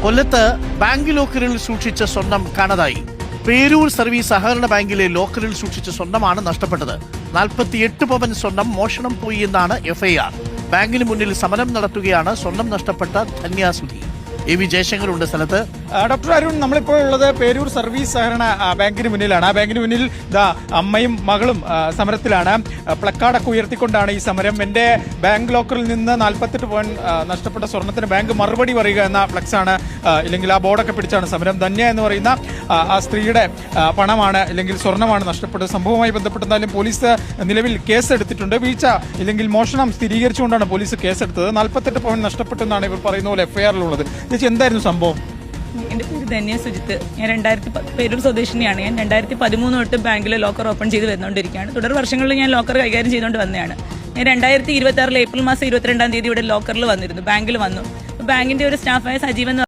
കൊല്ലത്ത് ബാങ്ക് ലോക്കറിൽ സൂക്ഷിച്ച സ്വർണം കാണാതായി. പേരൂർ സർവീസ് സഹകരണ ബാങ്കിലെ ലോക്കറിൽ സൂക്ഷിച്ച സ്വർണമാണ് നഷ്ടപ്പെട്ടത്. 48 പവൻ സ്വർണം മോഷണം പോയി എന്നാണ് എഫ്ഐആർ. ബാങ്കിന് മുന്നിൽ സമരം നടത്തുകയാണ് സ്വർണം നഷ്ടപ്പെട്ട ധന്യാസുധി. എ വി ജയശങ്കറുണ്ട് സ്ഥലത്ത്. ഡോക്ടർ അരുൺ, നമ്മളിപ്പോൾ ഉള്ളത് പേരൂർ സർവീസ് സഹകരണ ബാങ്കിന് മുന്നിലാണ്. ആ ബാങ്കിന് മുന്നിൽ അമ്മയും മകളും സമരത്തിലാണ്. പ്ലക്കാർഡൊക്കെ ഉയർത്തിക്കൊണ്ടാണ് ഈ സമരം. എന്റെ ബാങ്ക് ലോക്കറിൽ നിന്ന് 48 പവൻ നഷ്ടപ്പെട്ട സ്വർണത്തിന് ബാങ്ക് മറുപടി പറയുക എന്ന ഫ്ലക്സാണ്, ഇല്ലെങ്കിൽ ആ ബോർഡൊക്കെ പിടിച്ചാണ് സമരം. ധന്യ എന്ന് പറയുന്ന ആ സ്ത്രീയുടെ പണമാണ്, അല്ലെങ്കിൽ സ്വർണമാണ് നഷ്ടപ്പെട്ടത്. സംഭവവുമായി ബന്ധപ്പെട്ടെന്നാലും പോലീസ് നിലവിൽ കേസ് എടുത്തിട്ടുണ്ട്. വീഴ്ച ഇല്ലെങ്കിൽ മോഷണം സ്ഥിരീകരിച്ചുകൊണ്ടാണ് പോലീസ് കേസെടുത്തത്. 48 പവൻ നഷ്ടപ്പെട്ടെന്നാണ് ഇവർ പറയുന്ന പോലെ എഫ്ഐആറിലുള്ളത്. ചേച്ചി, എന്തായിരുന്നു സംഭവം? എൻ്റെ പേര് ധന്യ സുജിത്ത്. ഞാൻ പേരൂർ സ്വദേശിനിയാണ്. ഞാൻ 2013 തൊട്ട് ബാങ്കിൽ ലോക്കർ ഓപ്പൺ ചെയ്ത് വന്നുകൊണ്ടിരിക്കുകയാണ്. തുടർ വർഷങ്ങളിൽ ഞാൻ ലോക്കർ കൈകാര്യം ചെയ്തുകൊണ്ട് വന്നതാണ്. ഞാൻ 2026 ഏപ്രിൽ മാസം 22-ാം തീയതി ഇവിടെ ലോക്കറിൽ വന്നിരുന്നു, ബാങ്കിൽ വന്നു. ബാങ്കിന്റെ ഒരു സ്റ്റാഫായ സജീവൻ